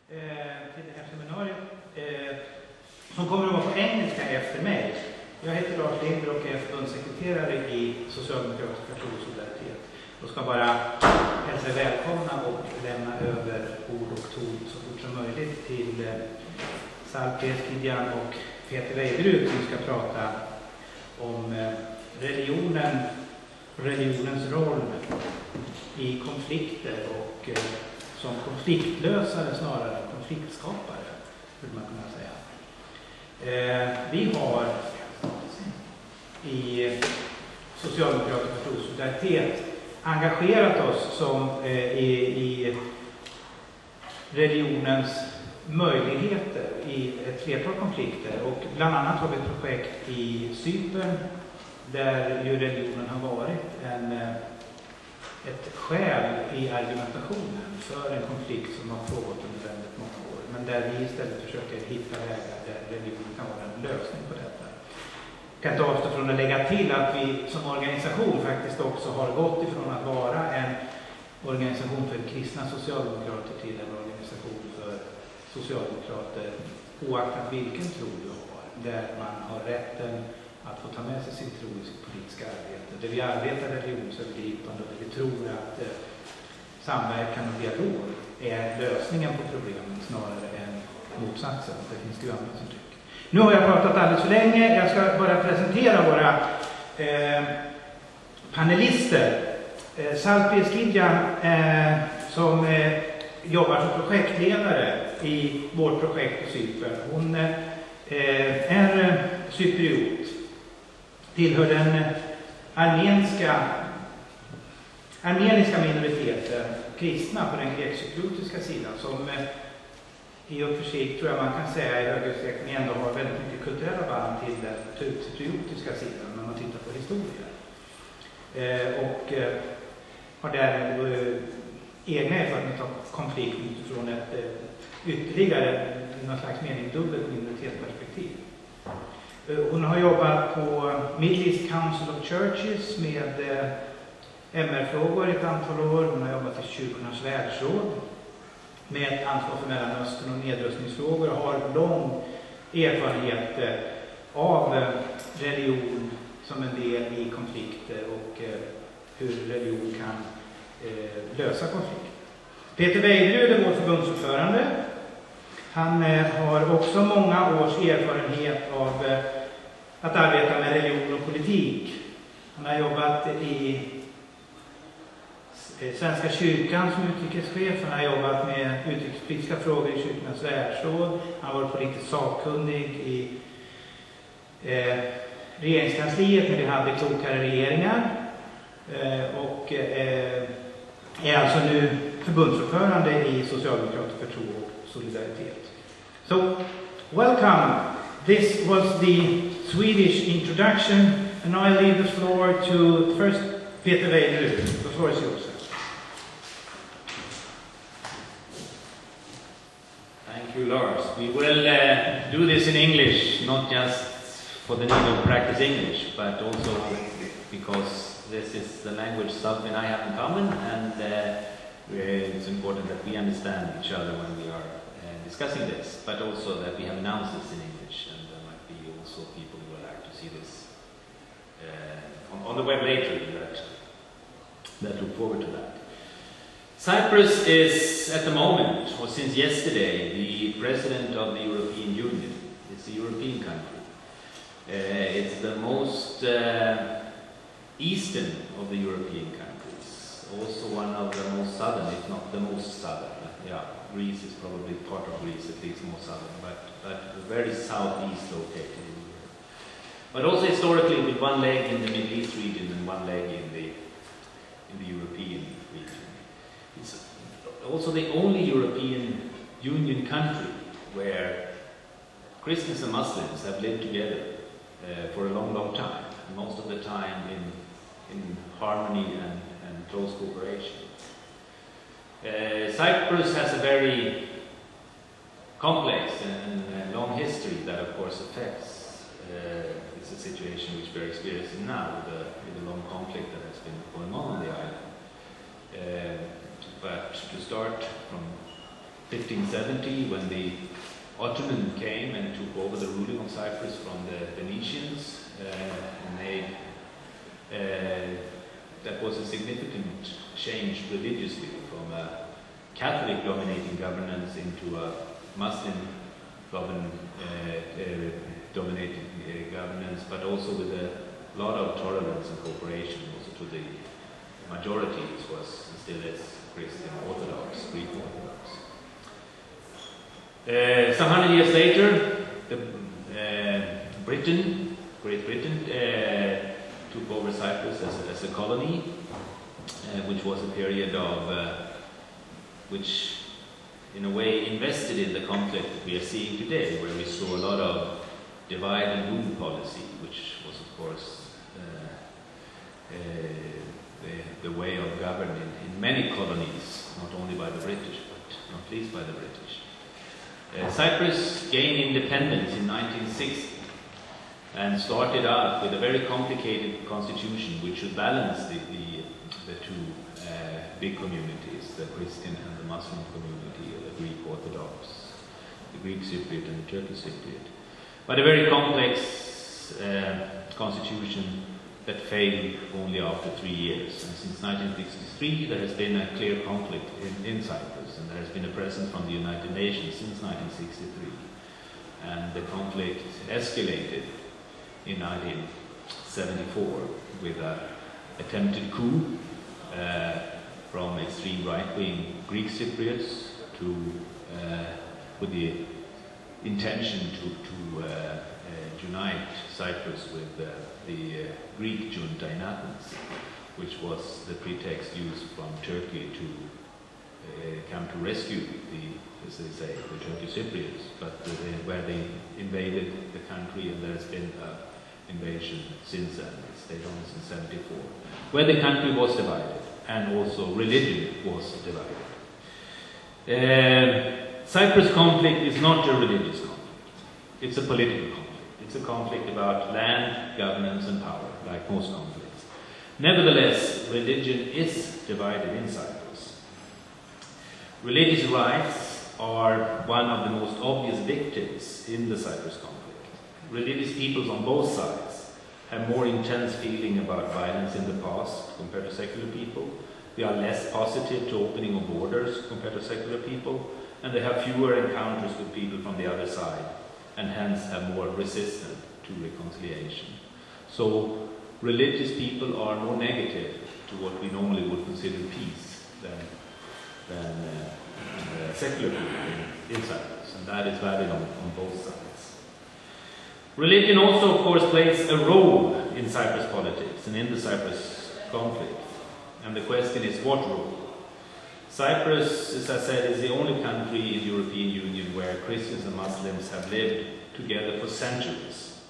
till det här seminariet som kommer att vara på engelska efter mig. Jag heter Lars Linder och är förbundssekreterare i Socialdemokratiska tro och solidaritet. Jag ska bara hälsa välkomna och lämna över ord och ton så fort som möjligt till Cyprus och Peter Weiderud som ska prata om religionens roll i konflikter och som konfliktlösare snarare än konfliktskapare, skulle man kunna säga. Vi har i Socialdemokratiska tro och solidaritet engagerat oss i religionens möjligheter i ett flertal konflikter, och bland annat har vi ett projekt i Cypern där ju religionen har varit ett skäl i argumentationen för en konflikt som har pågått under väldigt många år, men där vi istället försöker hitta vägar där religionen kan vara en lösning på detta. Jag kan inte avstå från att lägga till att vi som organisation faktiskt också har gått ifrån att vara en organisation för kristna socialdemokrater till en organisation för socialdemokrater oaktat vilken tro du har, där man har rätten att få ta med sig sin tro i sitt politiska arbete, där vi arbetar religionsövergripande och där vi tror att samverkan och dialog är lösningen på problemen snarare än motsatsen. Det finns det ju andra som tycker. Nu har jag pratat alldeles för länge. Jag ska bara presentera våra panelister. Cyprus som jobbar som projektledare i vårt projekt på Cypern. Hon är cypriot. Tillhör den armeniska minoriteten, kristna på den grekcypriotiska sidan, som i och för sig tror jag man kan säga i hög utsträckning ändå har väldigt mycket kulturella band till den cypriotiska sidan när man tittar på historia. Och har därmed egna erfarenhet av konflikt utifrån ett ytterligare, i någon slags mening, dubbelt minoritetsperspektiv. Hon har jobbat på Middle East Council of Churches med MR-frågor ett antal år. Hon har jobbat i Kyrkornas världsråd med ett ansvar för Mellanöstern och nedrustningsfrågor och har lång erfarenhet av religion som en del i konflikter och hur religion kan lösa konflikter. Peter Weiderud är vår förbundsordförande. Han har också många års erfarenhet av att arbeta med religion och politik. Han har jobbat i Svenska kyrkan som utrikeschef. Han har jobbat med utrikespolitiska frågor i Kyrkornas världsråd. Han har varit politiskt sakkunnig i regeringskansliet när vi hade klokare regeringar. Och är alltså nu förbundsordförande i Socialdemokratiska tro och solidaritet. So, welcome. This was the Swedish introduction, and now I leave the floor to first Peter Weiderud. The floor is yours. Thank you, Lars. We will do this in English, not just for the need of practice English, but also because this is the language Salvi and I have in common, and it's important that we understand each other when we are discussing this, but also that we have announced this in English, and there might be also people who would like to see this on the web later that look forward to that. Cyprus is at the moment, or since yesterday, the president of the European Union. It's a European country. It's the most eastern of the European countries, also one of the most southern, if not the most southern. Yeah, Greece is probably part of Greece, at least more southern, but very southeast located in Europe. But also historically with one leg in the Middle East region and one leg in the European region. It's also the only European Union country where Christians and Muslims have lived together for a long, long time, and most of the time in harmony and close cooperation. Cyprus has a very complex and long history that of course affects it's a situation which we're experiencing now with the long conflict that has been going on the island. But to start from 1570, when the Ottoman came and took over the ruling of Cyprus from the Venetians, that was a significant change religiously from a Catholic dominating governance into a Muslim dominating governance, but also with a lot of tolerance and cooperation also to the majority, which was still as Christian Orthodox, Greek Orthodox. So 100 years later, Great Britain, took over Cyprus as a colony, which was a period of which in a way invested in the conflict that we are seeing today, where we saw a lot of divide and rule policy, which was of course the way of governing in many colonies, not only by the British, but not least by the British. Cyprus gained independence in 1960 and started out with a very complicated constitution which should balance the two big communities, the Christian and the Muslim community, the Greek Orthodox, the Greek Cypriot and the Turkish Cypriot. But a very complex constitution that failed only after 3 years. And since 1963 there has been a clear conflict in Cyprus, and there has been a presence from the United Nations since 1963. And the conflict escalated in 1974 with an attempted coup from extreme right-wing Greek Cypriots with the intention to unite Cyprus with the Greek junta in Athens, which was the pretext used from Turkey to come to rescue as they say, the Turkish Cypriots, but where they invaded the country, and there's been an invasion since then. It stayed on since 1974, where the country was divided, and also religion was divided. Cyprus conflict is not a religious conflict. It's a political conflict. It's a conflict about land, governance and power, like most conflicts. Nevertheless, religion is divided in Cyprus. Religious rights are one of the most obvious victims in the Cyprus conflict. Religious peoples on both sides have more intense feeling about violence in the past compared to secular people. They are less positive to opening of borders compared to secular people, and they have fewer encounters with people from the other side, and hence have more resistance to reconciliation. So religious people are more negative to what we normally would consider peace than secular people in Cyprus, and that is valid on both sides. Religion also, of course, plays a role in Cyprus politics and in the Cyprus conflict. And the question is, what role? Cyprus, as I said, is the only country in the European Union where Christians and Muslims have lived together for centuries,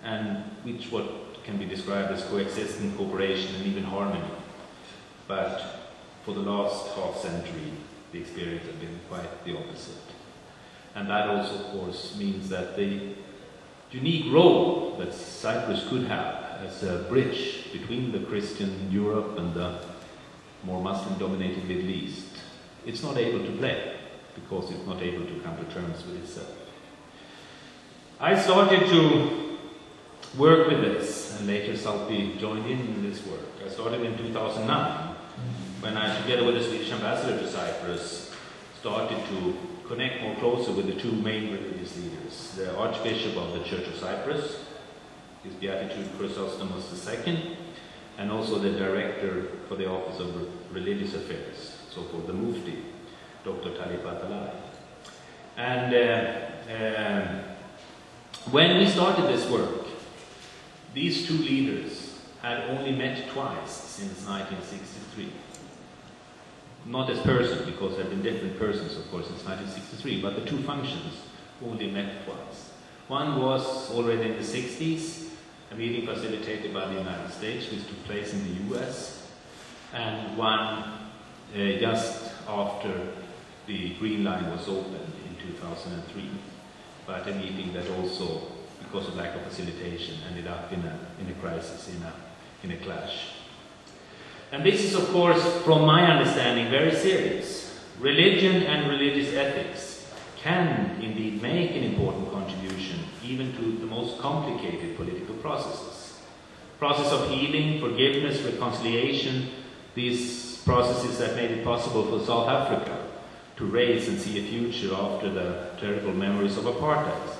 and which what can be described as coexistence, cooperation and even harmony. But for the last half century, the experience has been quite the opposite. And that also, of course, means that the unique role that Cyprus could have as a bridge between the Christian Europe and the more Muslim-dominated Middle East, it's not able to play, because it's not able to come to terms with itself. I started to work with this, and later Salpi joined in this work. I started in 2009, when I, together with the Swedish ambassador to Cyprus, started to connect more closely with the two main religious leaders, the Archbishop of the Church of Cyprus, His Beatitude Chrysostomos II, and also the Director for the Office of Religious Affairs, so-called the Mufti, Dr. Talib Atalay. And when we started this work, these two leaders had only met twice since 1963. Not as persons, because there have been different persons, of course, since 1963, but the two functions only met twice. One was already in the 60s, a meeting facilitated by the United States, which took place in the US, and one just after the Green Line was opened in 2003, but a meeting that also, because of lack of facilitation, ended up in a crisis, in a clash. And this is, of course, from my understanding, very serious, Religion and religious ethics can indeed make an important contribution even to the most complicated political processes. Process of healing, forgiveness, reconciliation, these processes that made it possible for South Africa to raise and see a future after the terrible memories of apartheid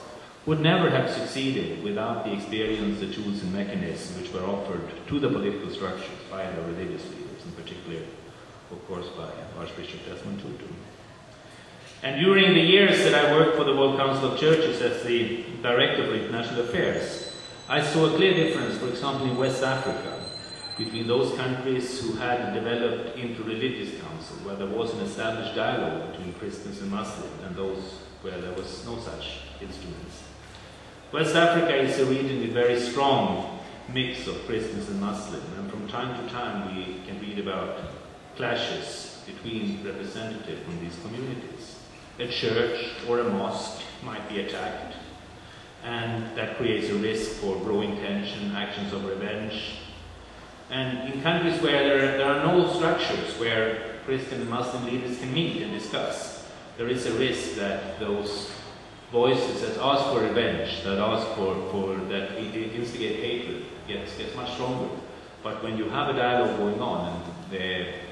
would never have succeeded without the experience, the tools and mechanisms which were offered to the political structures by the religious leaders, in particular, of course, by Archbishop Desmond Tutu. And during the years that I worked for the World Council of Churches as the Director for International Affairs, I saw a clear difference, for example, in West Africa, between those countries who had developed inter-religious council, where there was an established dialogue between Christians and Muslims, and those where there was no such instruments. West Africa is a region with very strong mix of Christians and Muslims, and from time to time we can read about clashes between representatives from these communities. A church or a mosque might be attacked, and that creates a risk for growing tension, actions of revenge. And in countries where there are no structures where Christian and Muslim leaders can meet and discuss, there is a risk that those voices that ask for revenge, that ask that instigate hatred, gets much stronger. But when you have a dialogue going on and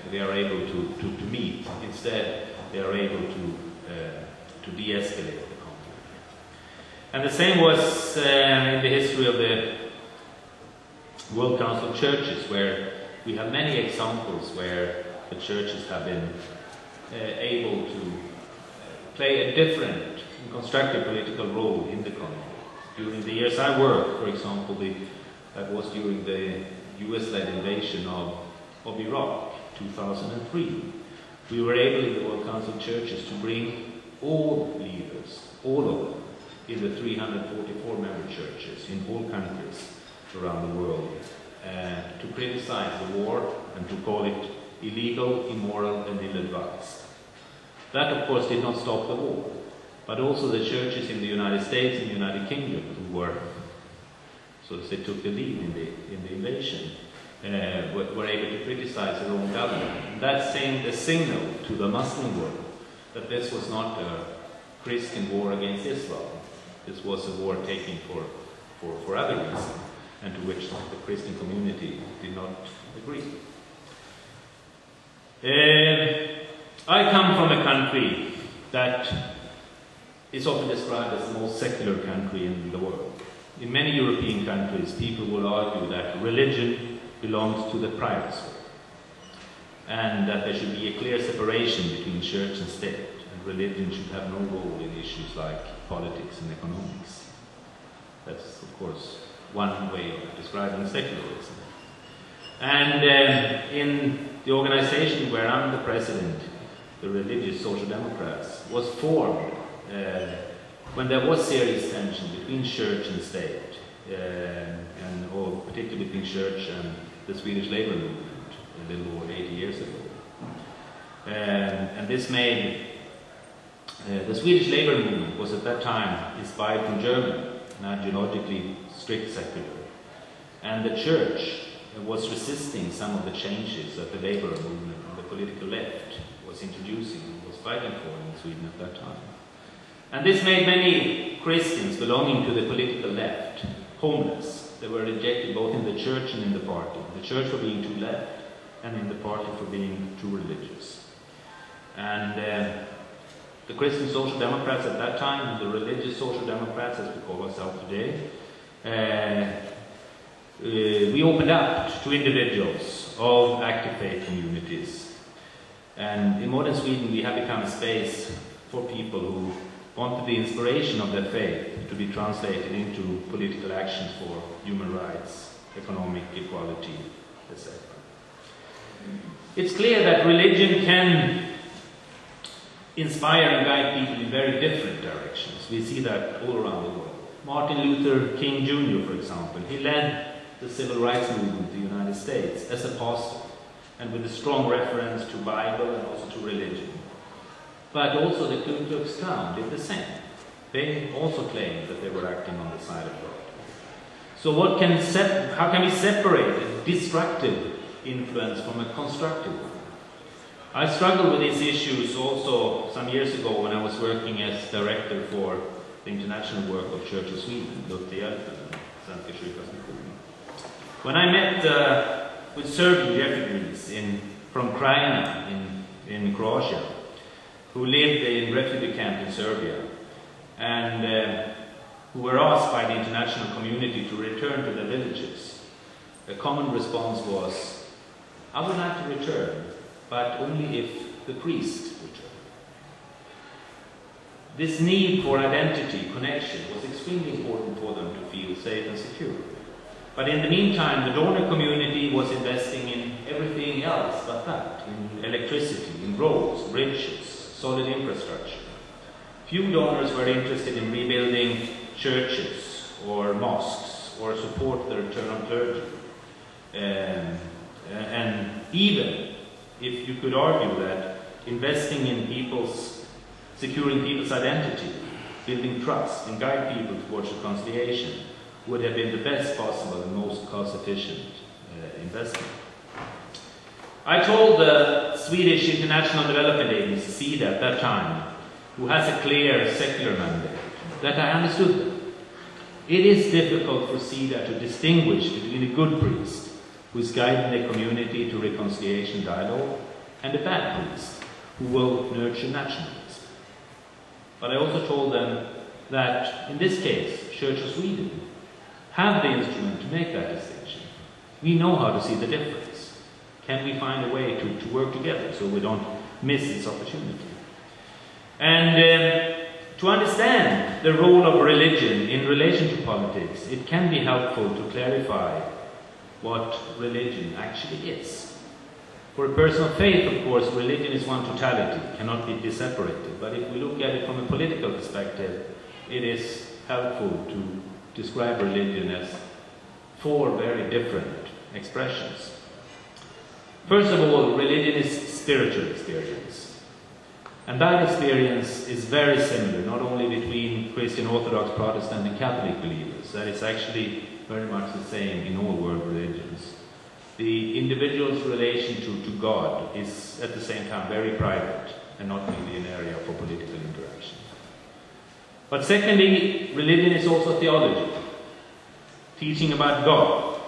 they are able to meet, instead they are able to de-escalate the conflict. And the same was in the history of the World Council of Churches, where we have many examples where the churches have been able to play a different and constructive political role in the conflict. During the years I worked, for example, that was during the US-led invasion of Iraq, 2003, we were able in the World Council of Churches to bring all leaders, all of them, in the 344 member churches in all countries around the world, to criticize the war and to call it illegal, immoral and ill-advised. That of course did not stop the war, but also the churches in the United States and the United Kingdom who were, so to say, took the lead in the invasion, were able to criticize their own government. And that sent a signal to the Muslim world that this was not a Christian war against Islam. This was a war taken for other reasons, and to which the Christian community did not agree. I come from a country that is often described as the most secular country in the world. In many European countries, people will argue that religion belongs to the private sphere, and that there should be a clear separation between church and state, and religion should have no role in issues like politics and economics. That's, of course, one way of describing secularism. And in the organization where I'm the president, the Religious Social Democrats, was formed when there was serious tension between church and state, or particularly between church and the Swedish labor movement a little over 80 years ago. And this made the Swedish labor movement was at that time inspired from Germany, and ideologically strict secular. And the church was resisting some of the changes that the labor movement and the political left was introducing and was fighting for in Sweden at that time. And this made many Christians belonging to the political left homeless. They were rejected both in the church and in the party. The church for being too left, and in the party for being too religious. And the Christian Social Democrats at that time, and the Religious Social Democrats, as we call ourselves today, we opened up to individuals of active faith communities. And in modern Sweden, we have become a space for people who wanted the inspiration of their faith to be translated into political actions for human rights, economic equality, etc. It's clear that religion can inspire and guide people in very different directions. We see that all around the world. Martin Luther King Jr., for example, he led the civil rights movement in the United States as a pastor, and with a strong reference to Bible and also to religion. But also the Ku Klux Klan did the same. They also claimed that they were acting on the side of God. So how can we separate a destructive influence from a constructive one? I struggled with these issues also some years ago when I was working as director for the international work of Church of Sweden, Svenska kyrkans mission. When I met with Serbian refugees from Krajina in Croatia, who lived in refugee camp in Serbia, and who were asked by the international community to return to their villages, a common response was, "I would like to return, but only if the priest returned." This need for identity, connection, was extremely important for them to feel safe and secure. But in the meantime, the donor community was investing in everything else but that, in electricity, in roads, bridges, solid infrastructure. Few donors were interested in rebuilding churches or mosques or support the return of clergy. And even if you could argue that investing in securing people's identity, building trust, and guide people towards reconciliation would have been the best possible and most cost-efficient investment. I told the Swedish International Development Agency, SIDA, at that time, who has a clear secular mandate, that I understood them. It is difficult for SIDA to distinguish between a good priest who is guiding the community to reconciliation dialogue and a bad priest who will nurture nationalism. But I also told them that in this case, Church of Sweden have the instrument to make that distinction. We know how to see the difference. Can we find a way to work together so we don't miss this opportunity? And to understand the role of religion in relation to politics, it can be helpful to clarify what religion actually is. For a person of faith, of course, religion is one totality, cannot be separated. But if we look at it from a political perspective, it is helpful to describe religion as four very different expressions. First of all, religion is spiritual experience. And that experience is very similar, not only between Christian, Orthodox, Protestant, and Catholic believers. That is actually very much the same in all world religions. The individual's relation to God is at the same time very private and not really an area for political interaction. But secondly, religion is also theology. Teaching about God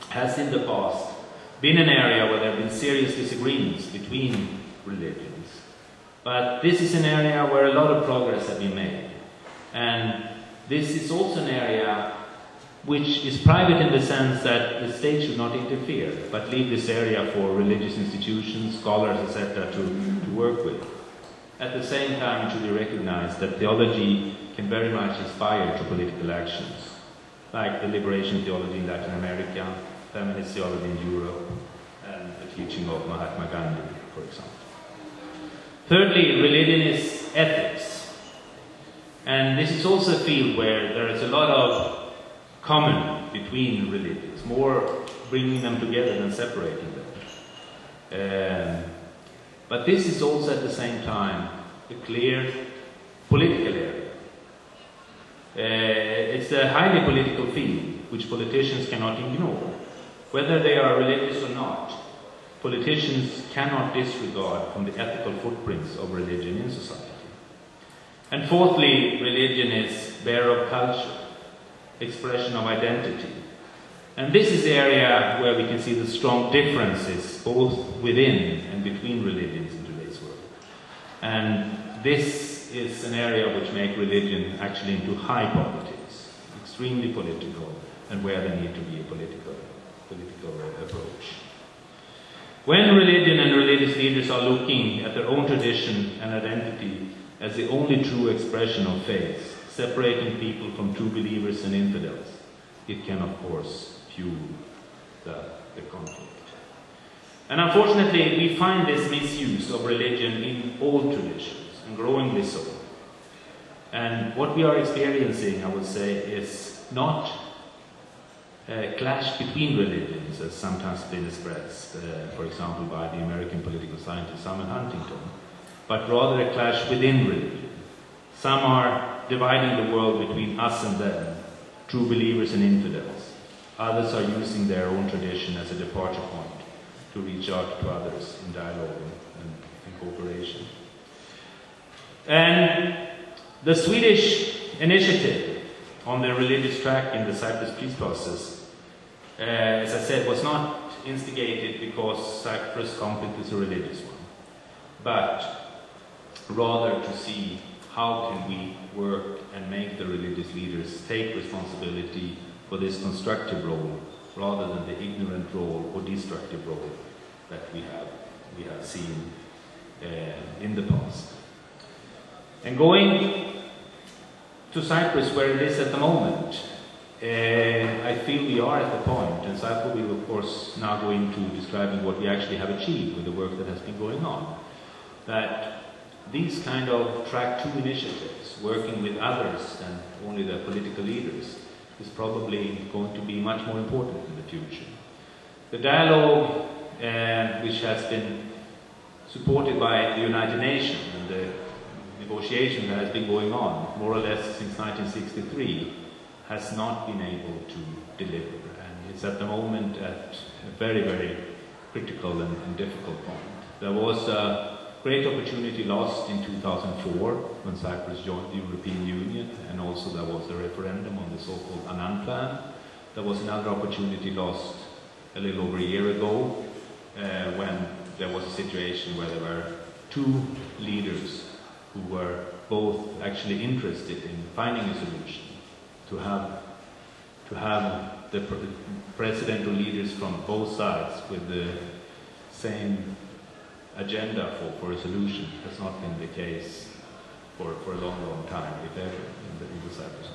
has in the past been an area where there have been serious disagreements between religions. But this is an area where a lot of progress has been made. And this is also an area which is private in the sense that the state should not interfere, but leave this area for religious institutions, scholars, etc. to work with. At the same time, it should be recognized that theology can very much inspire to political actions, like the liberation theology in Latin America, feminist theology in Europe, and the teaching of Mahatma Gandhi, for example. Thirdly, religion is ethics. And this is also a field where there is a lot of common between religions, more bringing them together than separating them. But this is also at the same time a clear political area. It's a highly political field which politicians cannot ignore. Whether they are religious or not, politicians cannot disregard from the ethical footprints of religion in society. And fourthly, religion is bearer of culture, expression of identity. And this is the area where we can see the strong differences both within and between religions in today's world. And this is an area which makes religion actually into high politics, extremely political, and where there need to be a political approach. When religion and religious leaders are looking at their own tradition and identity as the only true expression of faith, separating people from true believers and infidels, it can of course fuel the conflict. And unfortunately, we find this misuse of religion in old traditions, and growingly so. And what we are experiencing, I would say, is not a clash between religions, as sometimes been expressed, for example, by the American political scientist Samuel Huntington, but rather a clash within religion. Some are dividing the world between us and them, true believers and infidels. Others are using their own tradition as a departure point to reach out to others in dialogue and cooperation. And the Swedish initiative on the religious track in the Cyprus peace process, as I said, was not instigated because Cyprus conflict is a religious one, but rather to see how can we work and make the religious leaders take responsibility for this constructive role rather than the ignorant role or destructive role that we have seen in the past. And going to Cyprus, where it is at the moment, I feel we are at the point, and Cyprus will of course now go into describing what we actually have achieved with the work that has been going on, that these kind of track 2 initiatives, working with others than only the political leaders, is probably going to be much more important in the future. The dialogue, which has been supported by the United Nations and the negotiation that has been going on more or less since 1963, has not been able to deliver, and it's at the moment at a very, very critical and difficult point. There was a great opportunity lost in 2004 when Cyprus joined the European Union, and also there was a referendum on the so-called Annan Plan. There was another opportunity lost a little over a year ago when there was a situation where there were 2 leaders who were both actually interested in finding a solution, to have the presidential leaders from both sides with the same agenda for a solution. Has not been the case for a long time, if ever, in the Cyprus.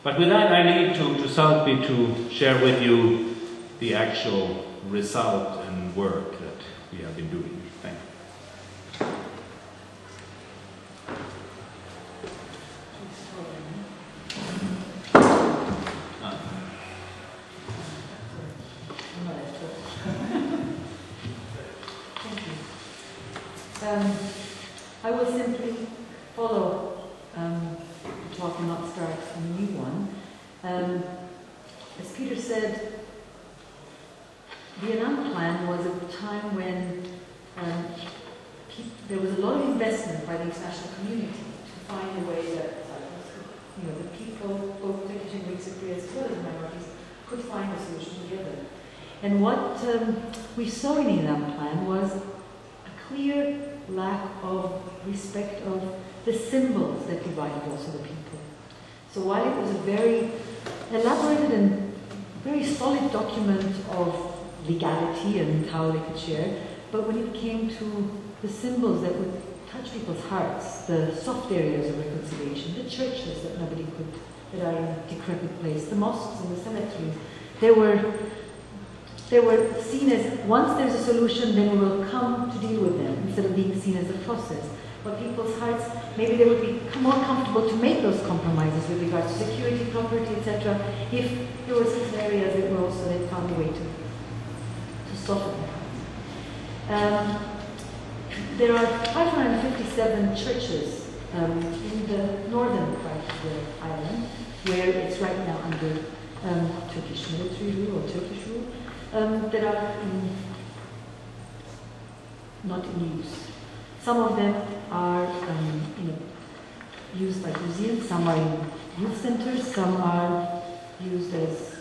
But with that, I leave to Salpi to share with you the actual result and work that we have been doing. Thank you. I will simply follow the talk and not start a new one. As Peter said, the Annan Plan was a time when there was a lot of investment by the international community to find a way that the people, both Turkish and Greek Cypriots, as well as minorities, could find a solution together. And what we saw in the Annan Plan was a clear lack of respect of the symbols that divided also the people. So while it was a very elaborated and very solid document of legality and how they could share, but when it came to the symbols that would touch people's hearts, the soft areas of reconciliation, the churches that nobody could, that are in a decrepit place, the mosques and the cemeteries, they were seen as, once there's a solution, then we will come to deal with them, instead of being seen as a process. But people's hearts, maybe they would be more comfortable to make those compromises with regards to security, property, etc., if there were certain areas that were also, they found a way to soften them. There are 557 churches in the northern part of the island, where it's right now under Turkish military rule or Turkish rule, that are not in use. Some of them are used by museums, some are in youth centers, some are used as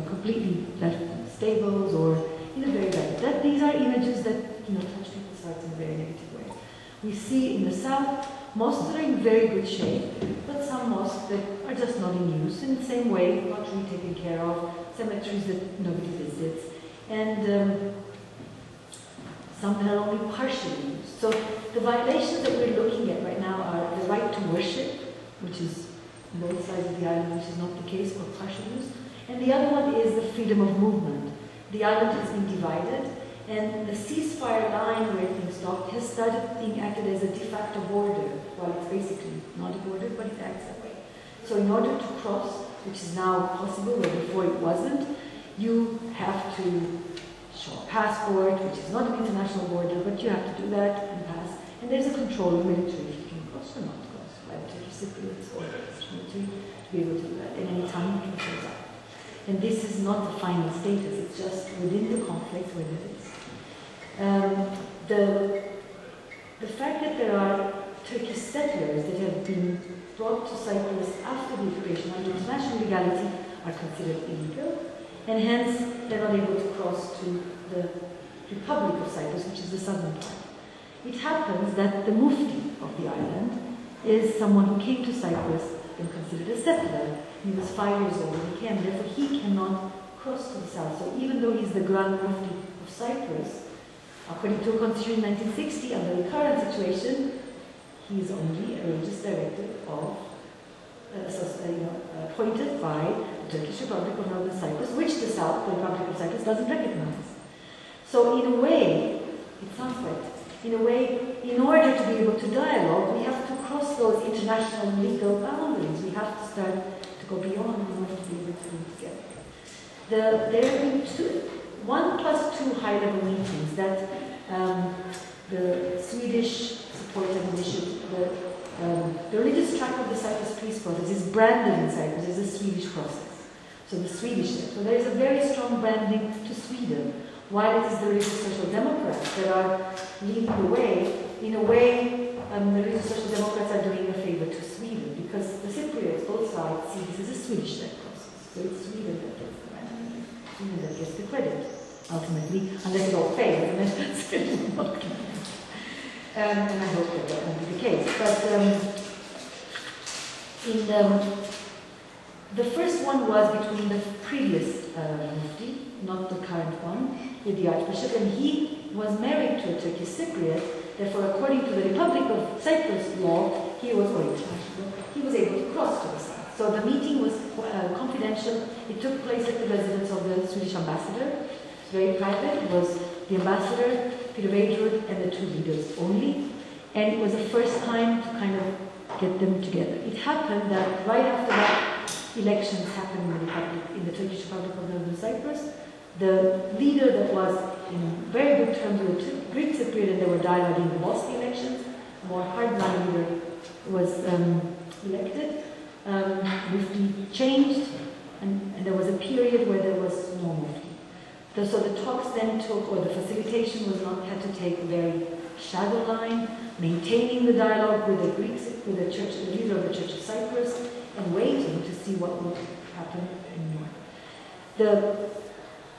completely left stables or in a very bad. These are images that touch people's hearts in a very negative way. We see in the south mosques that are in very good shape, but some mosques that are just not in use in the same way, not really taken care of, cemeteries that nobody visits, and some that are only partially used. So the violations that we're looking at right now are the right to worship, which is on both sides of the island, which is not the case, or partial use. And the other one is the freedom of movement. The island has been divided, and the ceasefire line where things stopped has started being acted as a de facto border, while it's basically not a border, but it acts that way. So in order to cross, which is now possible, where before it wasn't, you have to show a passport, which is not an international border, but you have to do that and pass. And there's a control of military if you can cross or not cross, by the Turkish Cypriots or the military to be able to do that. And any time you can close up. And this is not the final status, it's just within the conflict where it is. the fact that there are Turkish settlers that have been brought to Cyprus after the occupation under international legality are considered illegal, and hence they're not able to cross to the Republic of Cyprus, which is the southern part. It happens that the Mufti of the island is someone who came to Cyprus and considered a settler. He was 5 years old when he came, therefore he cannot cross to the south. So even though he's the Grand Mufti of Cyprus, according to a constitution in 1960, under the current situation, he is only a religious director of, appointed by the Turkish Republic of Northern Cyprus, which the South, the Republic of Cyprus, doesn't recognize. So in a way, it sounds right. In a way, in order to be able to dialogue, we have to cross those international legal boundaries. We have to start to go beyond in order to be able to move together. There have been 1+2 high-level meetings that the Swedish supported initiative, the religious track of the Cyprus peace process is branded in Cyprus as a Swedish process. So the Swedish, so there is a very strong branding to Sweden, while it is the religious social democrats that are leading the way. In a way, the religious social democrats are doing a favor to Sweden, because the Cypriots, both sides, see this as a Swedish-led process. So it's Sweden that gets the branding, Sweden that gets the credit, ultimately, unless it all fails, and then Sweden will not get it. And I hope that that won't be the case. But the first one was between the previous Mufti, not the current one, with the Archbishop, and he was married to a Turkish Cypriot. Therefore, according to the Republic of Cyprus law, he was able to cross to the south. So the meeting was confidential. It took place at the residence of the Swedish ambassador. Very private. It was the ambassador, Peter Weidrud, and the two leaders only. And it was the first time to kind of get them together. It happened that right after that, elections happened in the Turkish Republic of Northern Cyprus. The leader that was in very good terms with the Greek Cypriot, and they were dialoguing, who lost the elections. A more hardline leader was elected. Mufti changed, and there was a period where there was no Mufti. So the talks then took, or the facilitation had to take a very shadow line, maintaining the dialogue with the Greeks, with the church, the leader of the Church of Cyprus, and waiting to see what would happen in North. The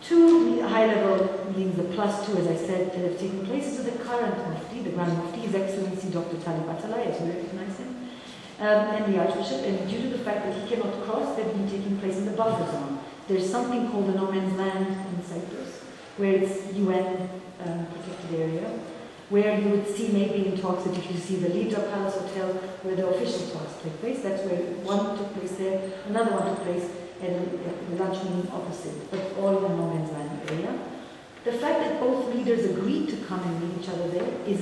two high-level meetings, the +2, as I said, that have taken place is with the current Mufti, the Grand Mufti, His Excellency Dr. Talib Atalay, as we recognize him, and the Archbishop. And due to the fact that he cannot cross, they've been taking place in the buffer zone. There's something called the no man's land in Cyprus, where it's UN protected area, where you would see maybe in talks that you can see the Lidra Palace Hotel, where the official talks take place. That's where one took place there, another one took place at the lunch meeting opposite, but all in the no man's land area. The fact that both leaders agreed to come and meet each other there is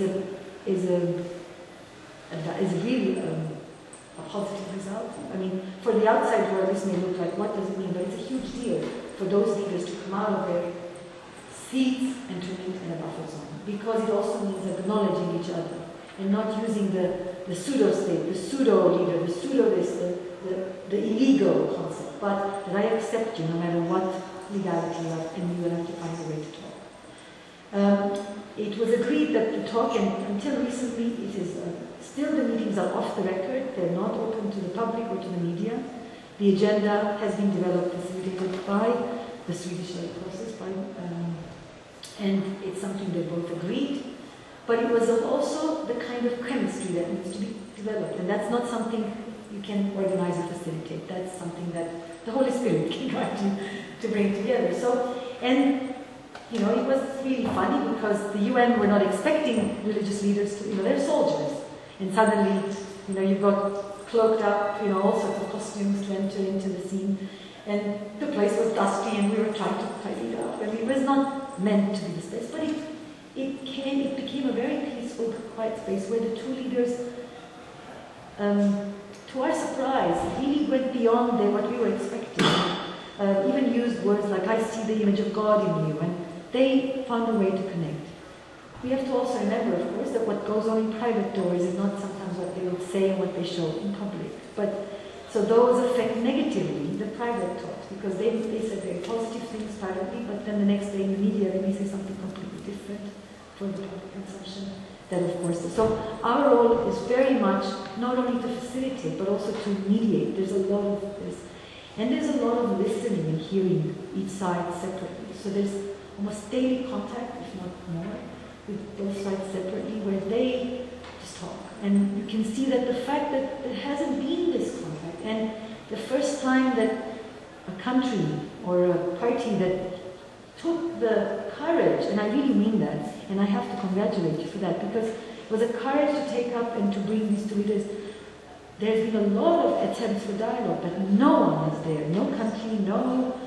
really a positive result. I mean, for the outside world, this may look like, what does it mean? But it's a huge deal for those leaders to come out of their seats and to meet in a buffer zone, because it also means acknowledging each other and not using the pseudo-state, the pseudo-leader, the pseudo-this, the illegal concept, but that I accept you no matter what legality you have, and you will have to find a way to talk. It was agreed that the talk, and until recently, it is still the meetings are off the record. They're not open to the public or to the media. The agenda has been developed, facilitated by the Swedish process, and it's something they both agreed. But it was also the kind of chemistry that needs to be developed, and that's not something you can organize or facilitate. That's something that the Holy Spirit can guide you to bring together. So, and you know, it was really funny because the UN were not expecting religious leaders to, they're soldiers, and suddenly, you've got cloaked up, all sorts of costumes to enter into the scene, and the place was dusty, and we were trying to tidy it up, and it was not meant to be this place, but it became a very peaceful, quiet space where the two leaders, to our surprise, really went beyond what we were expecting. Even used words like, I see the image of God in you, and they found a way to connect. We have to also remember, of course, that what goes on in private doors is not sometimes what they would say and what they show in public. So those affect negatively the private talks, because they said very positive things privately, but then the next day in the media they may say something completely different for the public consumption. that of course. So our role is very much not only to facilitate, but also to mediate. There's a lot of this. And there's a lot of listening and hearing each side separately. So there's almost daily contact, if not more, with both sides separately, where they just talk. And you can see that the fact that there hasn't been this contact, and the first time that a country or a party that took the courage, and I really mean that, and I have to congratulate you for that, because it was a courage to take up and to bring these two leaders. There's been a lot of attempts for dialogue, but no one is there, no country, no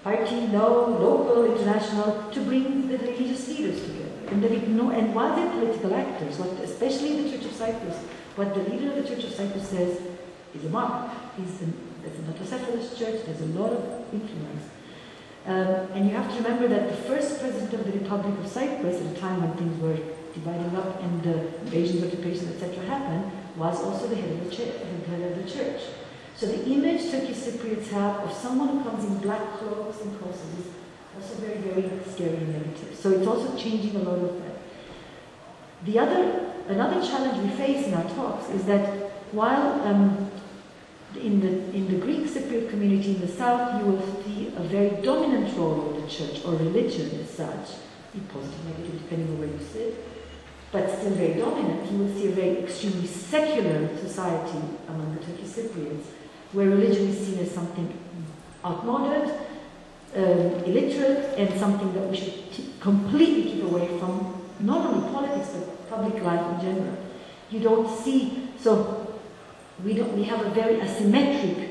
party, no local, international, to bring the religious leaders together. And while they're political actors, especially the Church of Cyprus, what the leader of the Church of Cyprus says is a mark. There's an autocephalous church, there's a lot of influence. And you have to remember that the first president of the Republic of Cyprus, at a time when things were dividing up and the invasions, occupations, etc. happened, was also the head of the church. So the image Turkish Cypriots have of someone who comes in black cloaks and crosses is also very, very scary and negative. So it's also changing a lot of that. Another challenge we face in our talks is that while in the Greek Cypriot community in the south, you will see a very dominant role of the church or religion as such, be positive, negative, depending on where you sit, but still very dominant. You will see a very extremely secular society among the Turkish Cypriots, where religion is seen as something outmoded, illiterate, and something that we should completely keep away from, not only politics, but public life in general. You don't see, so we have a very asymmetric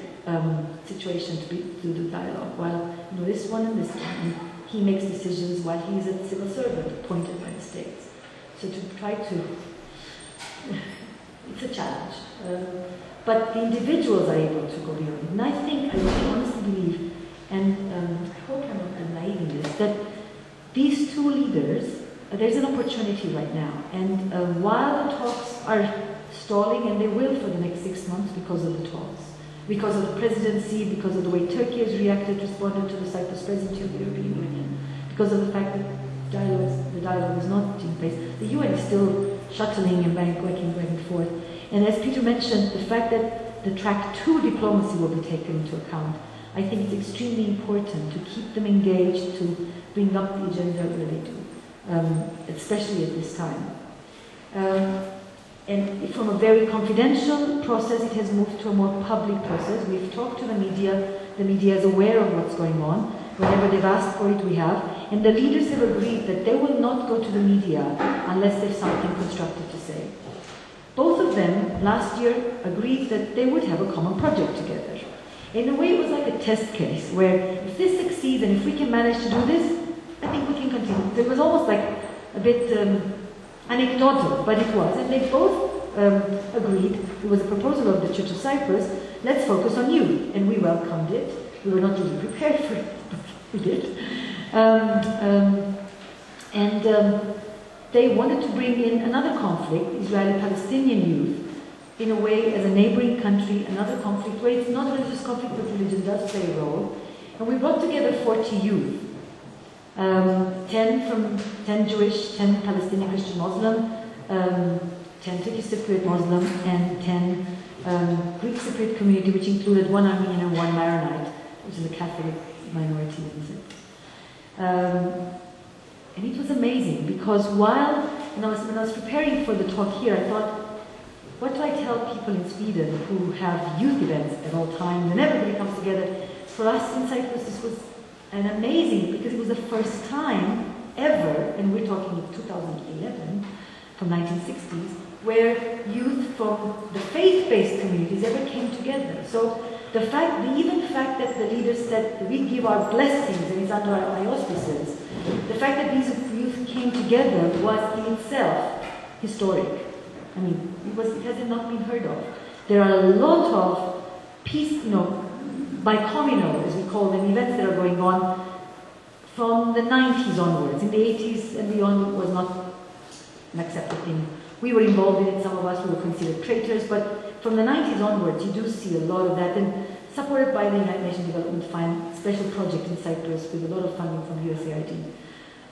situation to do the dialogue. While this one and this one, and he makes decisions while he is a civil servant appointed by the states. So to try to, it's a challenge. But the individuals are able to go beyond it. And I think, I really honestly believe, and I hope I'm not naive in this, that these two leaders, there's an opportunity right now. And while the talks are stalling, and they will for the next 6 months because of the talks, because of the presidency, because of the way Turkey has responded to the Cyprus presidency of the European Union, because of the fact that the dialogue is not taking place. The UN is still shuttling and going back and forth. And as Peter mentioned, the fact that the track 2 diplomacy will be taken into account, I think it's extremely important to keep them engaged, to bring up the agenda where they do, especially at this time. And from a very confidential process, it has moved to a more public process. We've talked to the media is aware of what's going on. Whenever they've asked for it, we have. And the leaders have agreed that they will not go to the media unless there's something constructive to say. Both of them, last year, agreed that they would have a common project together. In a way, it was like a test case, where if this succeeds and if we can manage to do this, I think we can continue. It was almost like a bit anecdotal, but it was. And they both agreed, it was a proposal of the Church of Cyprus, let's focus on you. And we welcomed it. We were not really prepared for it, but we did. They wanted to bring in another conflict, Israeli-Palestinian youth, in a way as a neighboring country, another conflict where it's not a religious conflict, but religion does play a role. And we brought together 40 youth. 10 Jewish, 10 Palestinian Christian Muslim, 10 Turkish Cypriot Muslim, and 10 Greek Cypriot community, which included 1 Armenian and 1 Maronite, which is a Catholic minority in Cyprus. And it was amazing, because when I was preparing for the talk here, I thought, what do I tell people in Sweden who have youth events at all times and everybody comes together? For us in Cyprus, this was an amazing, because it was the first time ever, and we're talking 2011, from 1960s, where youth from the faith-based communities ever came together. So the even fact that the leaders said we give our blessings and it's under our auspices, the fact that these youth came together was in itself historic. I mean, it has not been heard of. There are a lot of peace, bicommunal, as we call them, events that are going on from the 90s onwards. In the 80s and beyond, it was not an accepted thing. We were involved in it, some of us were considered traitors, but from the 90s onwards, you do see a lot of that, and supported by the United Nations Development Fund, special project in Cyprus with a lot of funding from USAID.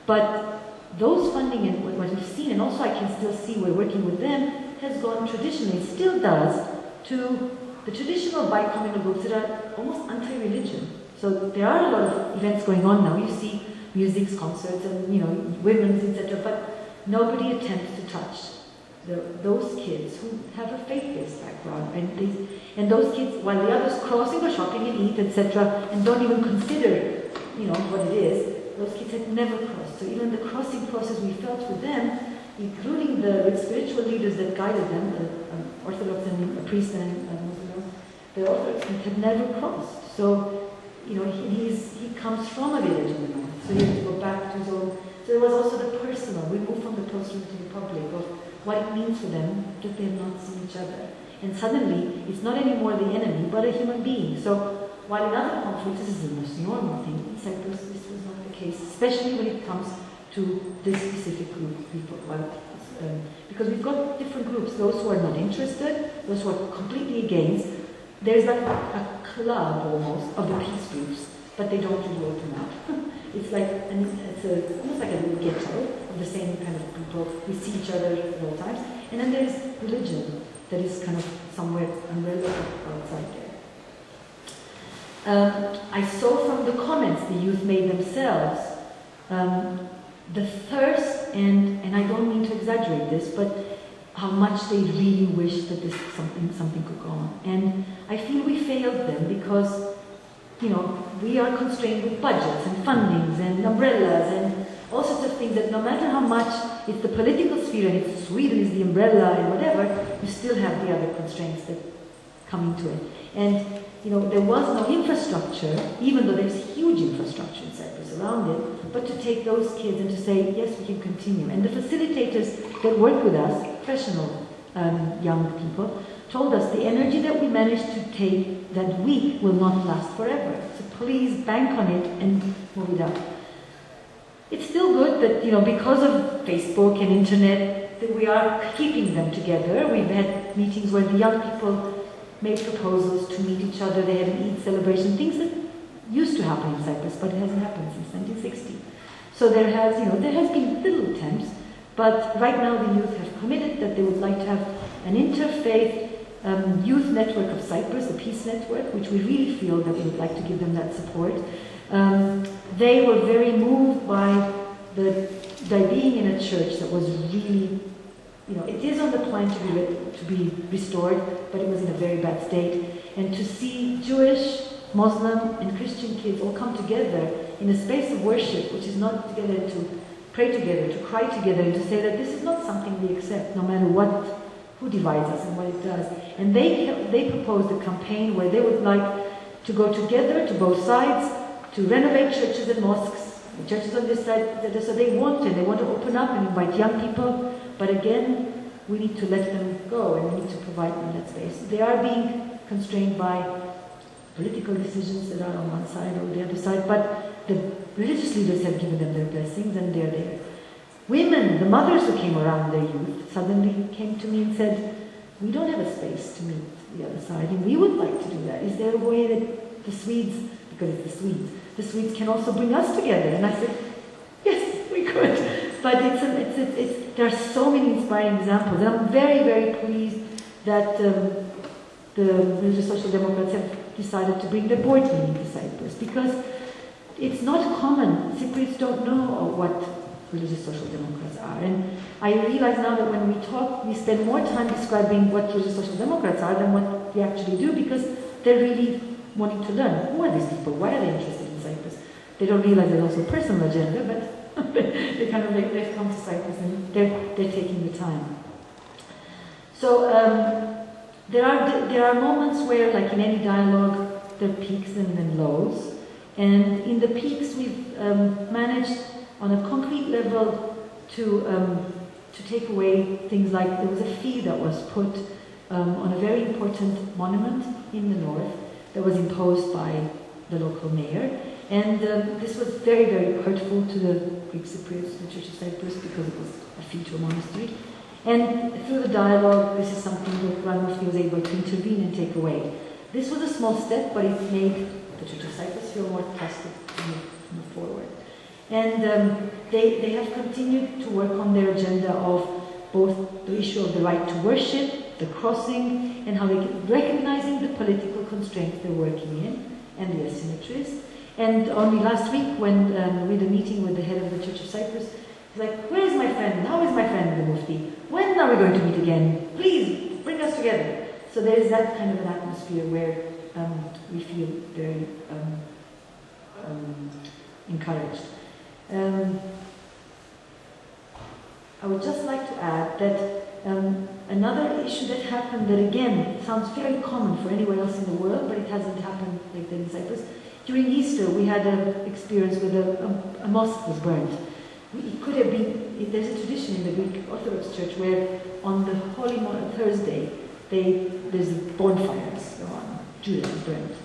But those funding and what we've seen, and also I can still see we're working with them, has gone traditionally, still does, to the traditional bi-communal groups that are almost anti-religion. So there are a lot of events going on now. You see music, concerts, and women's, etc. But nobody attempts to touch those kids who have a faith-based background, and those kids, while the others cross and go shopping and eat, etc., and don't even consider, what it is. Those kids had never crossed. So even the crossing process we felt with them, including the spiritual leaders that guided them, the Orthodox and a priest and the Orthodox had never crossed. So, he comes from a village in the north, so he had to go back to his own. So there was also the personal. We moved from the post-Roman to the public of what it means for them that they have not seen each other. And suddenly, it's not anymore the enemy, but a human being. So while in other conflicts, this is the most normal thing, in Cyprus, this was not the case, especially when it comes to this specific group of people. Because we've got different groups, those who are not interested, those who are completely against. There's like a club almost of the peace groups, but they don't really open up. It's like, almost like a little ghetto of the same kind of people. We see each other at all times. And then there's religion that is kind of somewhere unrelated outside there. I saw from the comments the youth made themselves, the thirst, and I don't mean to exaggerate this, but how much they really wish that this something could go on. And I feel we failed them because, we are constrained with budgets and fundings and umbrellas and all sorts of things that no matter how much it's the political sphere and it's Sweden is the umbrella and whatever, you still have the other constraints that come into it. And, there was no infrastructure, even though there's huge infrastructure in Cyprus around it, but to take those kids and to say, yes, we can continue. And the facilitators that work with us, professional young people, told us the energy that we managed to take that week will not last forever. So please bank on it and move it up. It's still good that, because of Facebook and internet, that we are keeping them together. We've had meetings where the young people made proposals to meet each other. They had an Eid celebration, things that used to happen in Cyprus, but it hasn't happened since 1960. So there has been little attempts, but right now the youth have committed that they would like to have an interfaith youth network of Cyprus, the Peace Network, which we really feel that we would like to give them that support. They were very moved by being in a church that was really, it is on the plan to be restored, but it was in a very bad state. And to see Jewish, Muslim, and Christian kids all come together in a space of worship, which is not together to pray together, to cry together, and to say that this is not something we accept, no matter who divides us and what it does. And they proposed a campaign where they would like to go together to both sides to renovate churches and mosques. The churches on this side, so they want to open up and invite young people, but again, we need to let them go and we need to provide them that space. They are being constrained by political decisions that are on one side or the other side, but the religious leaders have given them their blessings and they're there. Women, the mothers who came around their youth, suddenly came to me and said, we don't have a space to meet the other side, and we would like to do that. Is there a way that the Swedes, because it's the Swedes can also bring us together? And I said, yes, we could. But there are so many inspiring examples, and I'm very, very pleased that the Religious Social Democrats have decided to bring their board meeting to Cyprus, because it's not common. Cypriots don't know what Religious Social Democrats are. And I realize now that when we talk, we spend more time describing what Religious Social Democrats are than what we actually do, because they're really wanting to learn. Who are these people? Why are they interested in Cyprus? They don't realize there's also a personal agenda, but they've come to Cyprus and they're taking the time. So there are moments where, like in any dialogue, there are peaks and then lows. And in the peaks, we've managed on a concrete level to take away things like there was a fee that was put on a very important monument in the north that was imposed by the local mayor. And this was very, very hurtful to the Greek Cypriots, the Church of Cyprus, because it was a fee to a monastery. And through the dialogue, this is something that Grand Mufti was able to intervene and take away. This was a small step, but it made the Church of Cyprus feel more trusted to move forward. And they have continued to work on their agenda of both the issue of the right to worship, the crossing, and how they recognizing the political constraints they're working in, and the asymmetries. And only last week, when we had a meeting with the head of the Church of Cyprus, he's like, "Where is my friend? How is my friend, the Mufti? When are we going to meet again? Please, bring us together." So there is that kind of an atmosphere where we feel very encouraged. I would just like to add that another issue that happened that again sounds very common for anywhere else in the world, but it hasn't happened like that in Cyprus. During Easter, we had an experience with a mosque was burnt. It could have been, there's a tradition in the Greek Orthodox Church where on the Holy Thursday, there's bonfires on Judas burnt.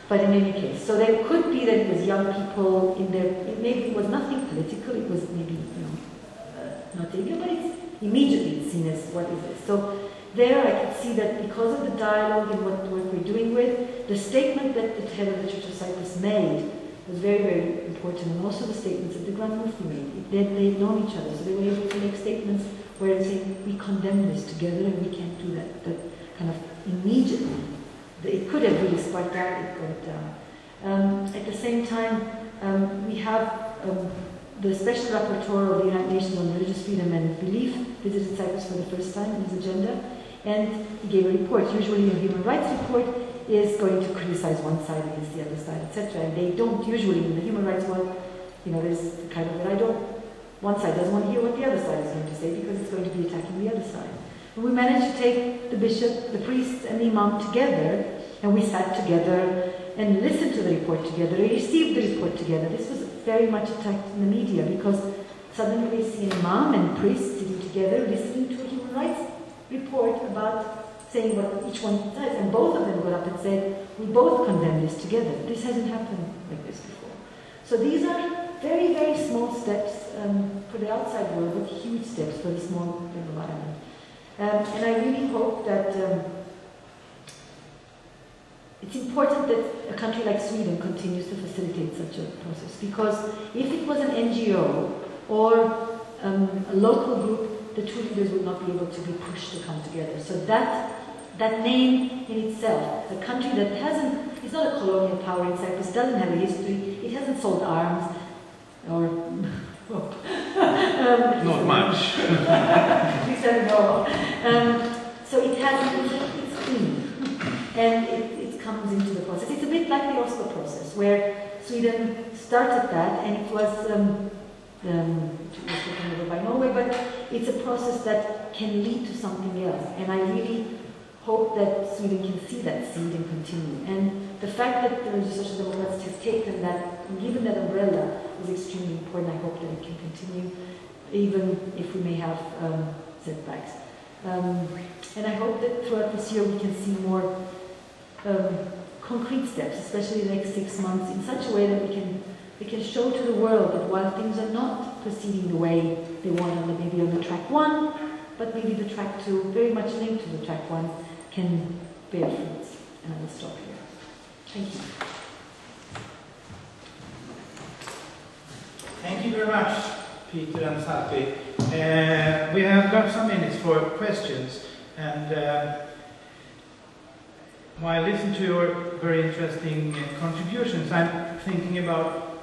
But in any case, so there could be that it was young people in there, maybe it was nothing political, it was maybe, not illegal, but it's immediately seen as what is this. So there I could see that because of the dialogue and what work we're doing with, the statement that the head of the Church of Cyprus made was very, very important, and also the statements that the Grand Mufti made. They'd known each other, so they were able to make statements where they say, we condemn this together and we can't do that. But kind of immediately, it could have really sparked that, it got it down. At the same time, we have the Special Rapporteur of the United Nations on Religious Freedom and Belief visited Cyprus for the first time in his agenda, and he gave a report. Usually a human rights report is going to criticize one side against the other side, etc. And they don't usually, in the human rights world, there's kind of that one side doesn't want to hear what the other side is going to say because it's going to be attacking the other side. And we managed to take the bishop, the priests, and the imam together, and we sat together and listened to the report together, and received the report together. This was very much attacked in the media because suddenly we see an imam and priests sitting together listening to a human rights report about saying what each one says, and both of them got up and said, we both condemn this together. This hasn't happened like this before. So these are very, very small steps for the outside world, but huge steps for the small environment. And I really hope that it's important that a country like Sweden continues to facilitate such a process, because if it was an NGO or a local group, the two leaders would not be able to be pushed to come together. So that name in itself, a country that it's not a colonial power in Cyprus, doesn't have a history, it hasn't sold arms, or not much. We said no. So it's clean, and it comes into the process. It's a bit like the Oslo process, where Sweden started that, and it was taken over by Norway, but it's a process that can lead to something else. And I really hope that Sweden can see that seed and continue. And the fact that the Social Democrats has taken that, and given that umbrella, is extremely important. I hope that it can continue, even if we may have setbacks. And I hope that throughout this year we can see more concrete steps, especially the next 6 months, in such a way that we can show to the world that while things are not proceeding the way they want, maybe on the track 1, but maybe the track 2, very much linked to the track 1, can bear fruits. And I will stop here. Thank you. Thank you very much, Peter and Salpi. We have got some minutes for questions, and while I listen to your very interesting contributions, I'm thinking about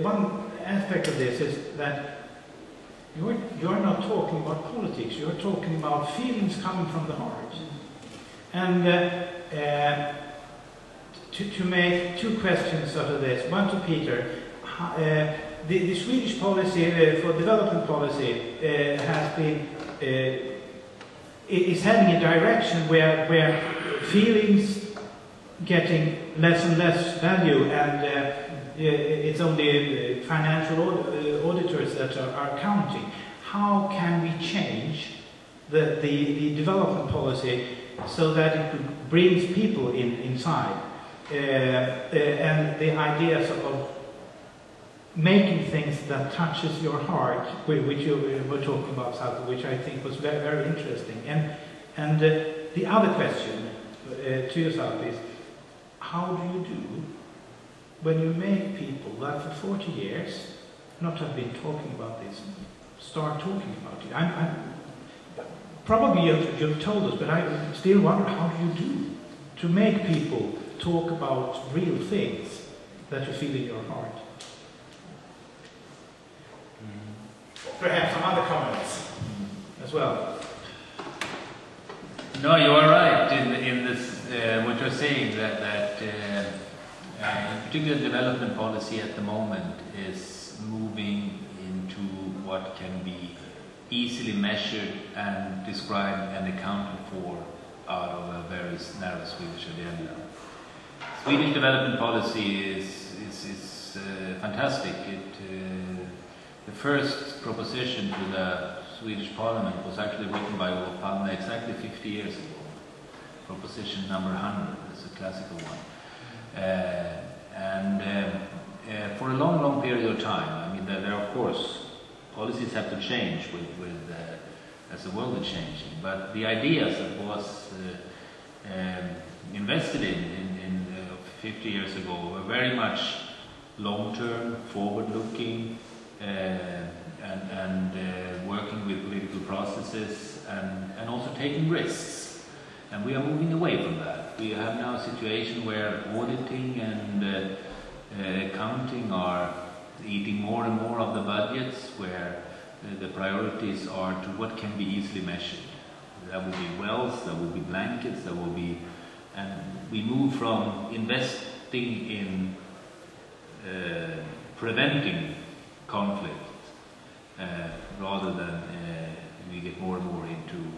one aspect of this is that you're not talking about politics, you're talking about feelings coming from the heart. And to make 2 questions out of this, one to Peter. The Swedish policy for development policy has been is heading a direction where feelings getting less and less value, and it's only financial auditors that are counting. How can we change the development policy so that it brings people inside, and the ideas of making things that touches your heart, which you were talking about, Salpi, which I think was very, very interesting. And the other question to you, Salpi, is how do you do when you make people that for 40 years not have been talking about this, start talking about it. Probably you've told us, but I still wonder, how do you do to make people talk about real things that you feel in your heart? Perhaps some other comments as well. No, you are right in this. What you're saying that in particular development policy at the moment is moving into what can be easily measured and described and accounted for out of a very narrow Swedish agenda. Swedish development policy is fantastic. The first proposition to the Swedish Parliament was actually written by Olof Palme exactly 50 years ago. Proposition number 100 is a classical one. For a long period of time, I mean, there of course policies have to change as the world is changing, but the ideas that was invested in 50 years ago were very much long-term, forward-looking, and working with political processes and also taking risks. And we are moving away from that. We have now a situation where auditing and accounting are eating more and more of the budgets, where the priorities are to what can be easily measured. There will be wells, there will be blankets, there will be, and we move from investing in preventing conflict rather than we get more and more into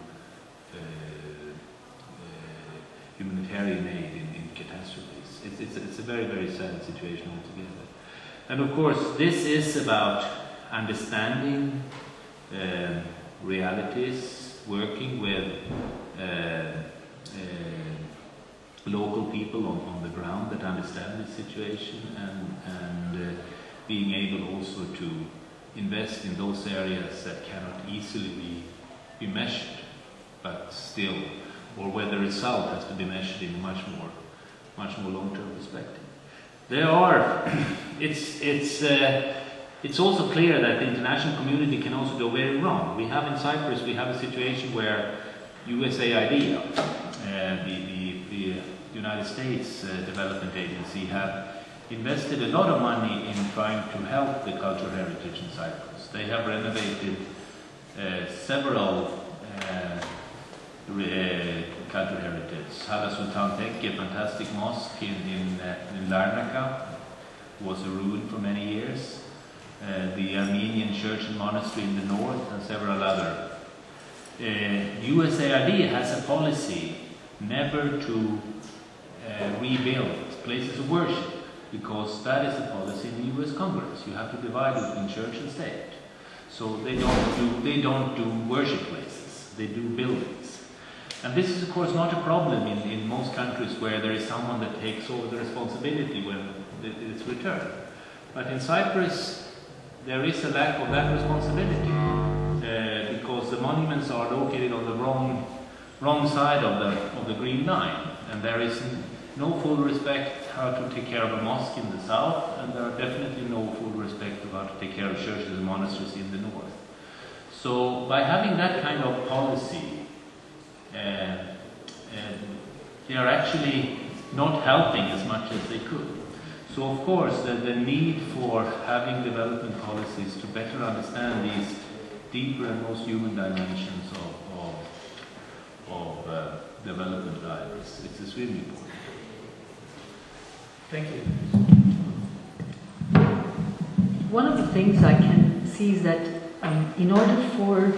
humanitarian aid in catastrophes. It's a very, very sad situation altogether. And of course, this is about understanding realities, working with local people on the ground that understand the situation, and being able also to invest in those areas that cannot easily be measured, but still, or where the result has to be measured in a much more long-term perspective. There are, it's also clear that the international community can also go very wrong. We have in Cyprus, we have a situation where USAID, the United States Development Agency, have invested a lot of money in trying to help the cultural heritage in Cyprus. They have renovated several cultural heritage. Hala Sultan Tekke, a fantastic mosque in Larnaca, was a ruin for many years. The Armenian church and monastery in the north, and several other. USAID has a policy never to rebuild places of worship, because that is the policy in the US Congress. You have to divide it between church and state. So they don't do worship places, they do buildings. And this is of course not a problem in most countries where there is someone that takes over the responsibility when it's returned. But in Cyprus there is a lack of that responsibility because the monuments are located on the wrong side of the Green Line, and there is no full respect how to take care of a mosque in the south, and there are definitely no full respect of how to take care of churches and monasteries in the north. So by having that kind of policy, they are actually not helping as much as they could. So of course the need for having development policies to better understand these deeper and most human dimensions of development drivers, it's extremely important. Thank you. One of the things I can see is that in order for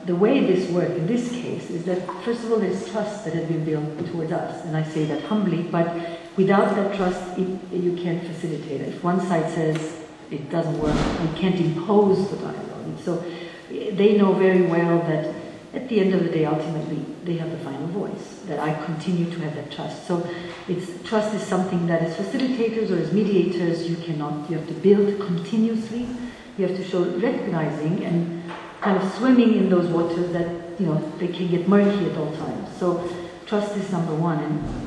the way this works in this case is that, first of all, there's trust that has been built towards us, and I say that humbly, but without that trust, you can't facilitate it. If one side says it doesn't work, you can't impose the dialogue. And so they know very well that at the end of the day, ultimately, they have the final voice, that I continue to have that trust. So trust is something that as facilitators or as mediators, you have to build continuously. You have to show recognizing and kind of swimming in those waters that, they can get murky at all times. So trust is number one.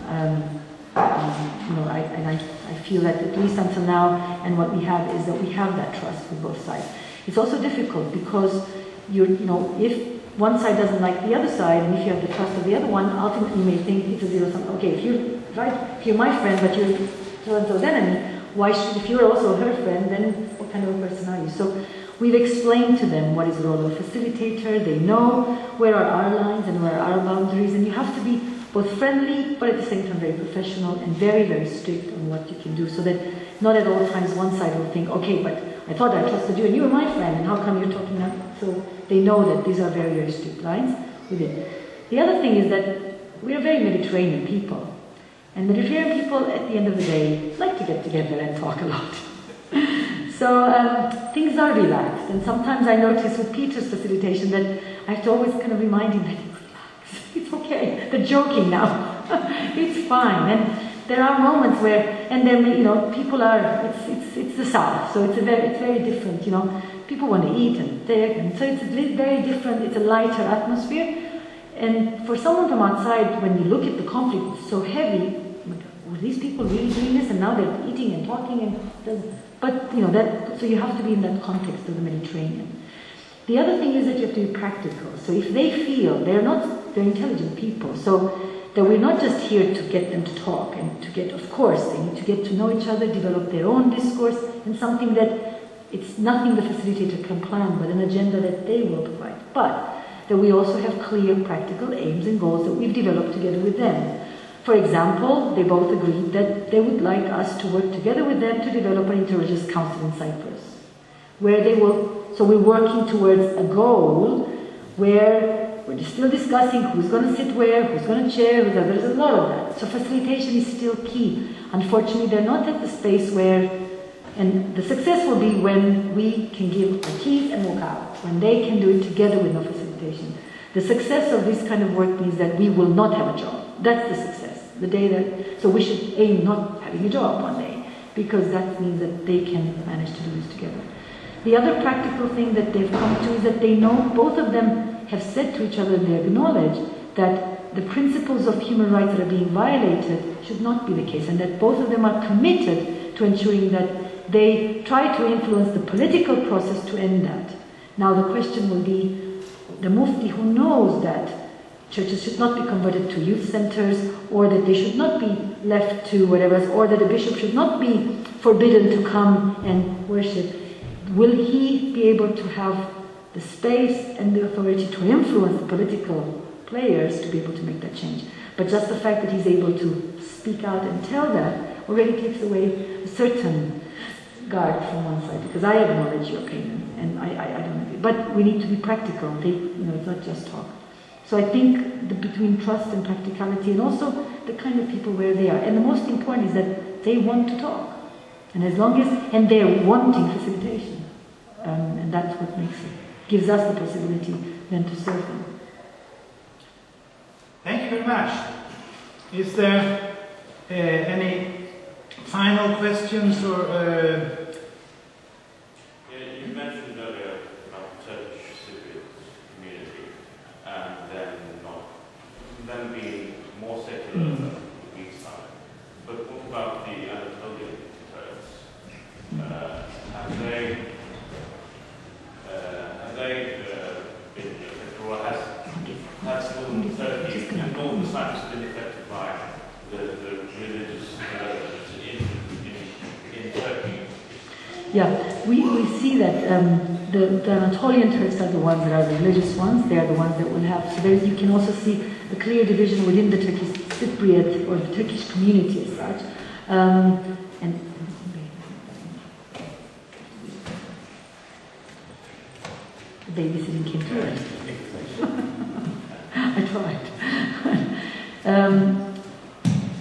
And I feel that at least until now, and what we have is that we have that trust with both sides. It's also difficult because if one side doesn't like the other side, and if you have the trust of the other one, ultimately you may think it's a zero-sum. Okay, if you're my friend, but you're so-and-so's enemy, if you're also her friend, then what kind of a person are you? So we've explained to them what is the role of a facilitator. They know where are our lines and where are our boundaries, and you have to be both friendly, but at the same time very professional and very, very strict on what you can do, so that not at all times one side will think, okay, but I thought I trusted you and you were my friend, and how come you're talking now? So they know that these are very, very strict lines within. The other thing is that we are very Mediterranean people. And Mediterranean people, at the end of the day, like to get together and talk a lot. So things are relaxed. And sometimes I notice with Peter's facilitation that I have to always kind of remind him that it's okay. They're joking now. It's fine. And there are moments where, and then people are. It's the South, so it's very different. People want to eat and think, and so it's very different. It's a lighter atmosphere. And for someone from outside, when you look at the conflict, it's so heavy. Were these people really doing this? And now they're eating and talking so you have to be in that context of the Mediterranean. The other thing is that you have to be practical. So if they feel they're intelligent people, so that we're not just here to get them to talk and to get, of course, they need to get to know each other, develop their own discourse, and something that it's nothing the facilitator can plan, but an agenda that they will provide. But that we also have clear practical aims and goals that we've developed together with them. For example, they both agreed that they would like us to work together with them to develop an interreligious council in Cyprus, where so we're working towards a goal where we're still discussing who's going to sit where, who's going to chair, there's a lot of that. So facilitation is still key. Unfortunately, they're not at the space where, and the success will be when we can give our keys and walk out, when they can do it together with no facilitation. The success of this kind of work means that we will not have a job. That's the success. So we should aim not having a job one day, because that means that they can manage to do this together. The other practical thing that they've come to is that they know, both of them have said to each other, and they acknowledge that the principles of human rights that are being violated should not be the case, and that both of them are committed to ensuring that they try to influence the political process to end that. Now the question will be, the Mufti who knows that churches should not be converted to youth centers, or that they should not be left to whatever, or that a bishop should not be forbidden to come and worship, will he be able to have the space and the authority to influence the political players to be able to make that change? But just the fact that he's able to speak out and tell that already takes away a certain guard from one side, because I acknowledge your opinion and I don't agree. But we need to be practical. It's not just talk. So I think between trust and practicality, and also the kind of people where they are. And the most important is that they want to talk. And as long as, and they're wanting facilitation. And that's what gives us the possibility then to serve them. Thank you very much. Is there any final questions or... You mentioned earlier about Turkish Cypriot community and them being more secular than the Greek side. But what about the Anatolian Turks? Have they been affected, or has northern Turkey and northern Cyprus been affected by the religious in Turkey? Yeah, we see that the Anatolian Turks are the ones that are the religious ones. They are the ones that will have. So you can also see a clear division within the Turkish Cypriot or the Turkish community as such. And the babysitting came to it. I tried.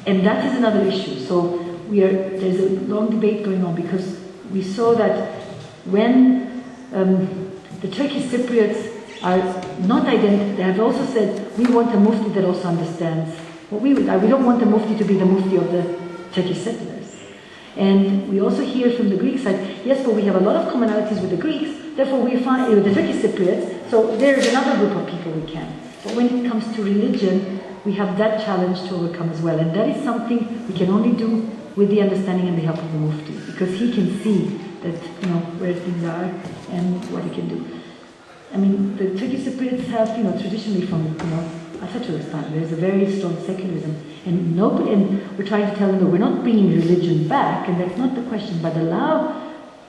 And that is another issue. So there's a long debate going on, because we saw that when the Turkish Cypriots are not identical, they have also said, we want a mufti that also understands what we would like. We don't want the mufti to be the mufti of the Turkish settlers. And we also hear from the Greek side, yes, but we have a lot of commonalities with the Greeks, therefore we find the Turkish Cypriots, so there is another group of people we can. But when it comes to religion, we have that challenge to overcome as well. And that is something we can only do with the understanding and the help of the Mufti, because he can see that, where things are and what he can do. I mean, the Turkish Cypriots have, traditionally from, Atatürk's time, there's a very strong secularism, and we're trying to tell them that we're not bringing religion back, and that's not the question, but allow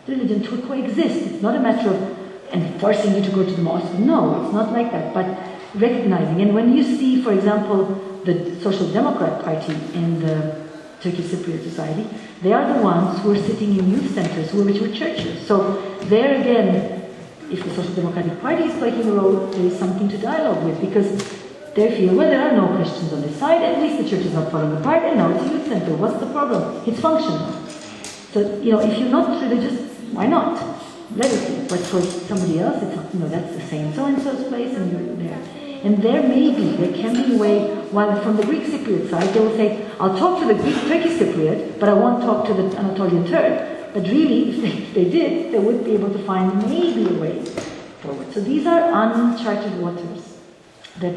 religion to coexist. It's not a matter of enforcing you to go to the mosque. No, it's not like that, but recognizing. And when you see, for example, the Social Democrat Party in the Turkish Cypriot society, they are the ones who are sitting in youth centers, which were churches. So there again, if the Social Democratic Party is playing a role, there is something to dialogue with, because they feel, well, there are no Christians on this side, at least the church is not falling apart, and now it's a youth center. What's the problem? It's functional. So, if you're not religious, why not? Let it be. But for somebody else, it's that's the same so-and-so's place, and you're there. And there can be a way, while from the Greek Cypriot side, they will say, I'll talk to the Greek Turkish Cypriot, but I won't talk to the Anatolian Turk. But really, if they did, they would be able to find maybe a way forward. So these are uncharted waters. That,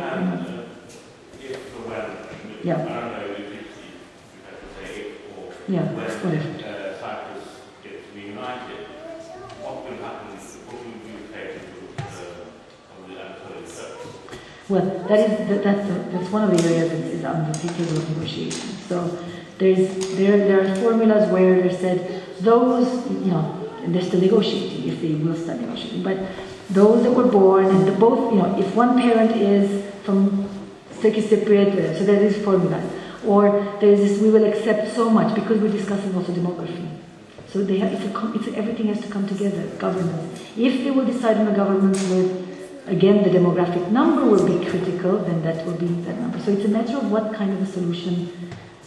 if or when, yeah. I don't know if you have to say if or when Cyprus gets reunited, what will happen? What will be the fate of the Anatolian Turks? Well, that's one of the areas that is under the table of negotiation. So there are formulas where they said those, and they're still negotiating, if they will start negotiating, but those that were born, and if one parent is from Turkish Cypriot, so there is formula, or there is this, we will accept so much, because we're discussing also demography. So everything has to come together, governance. If they will decide on a government with, again, the demographic number will be critical, then that will be that number. So it's a matter of what kind of a solution,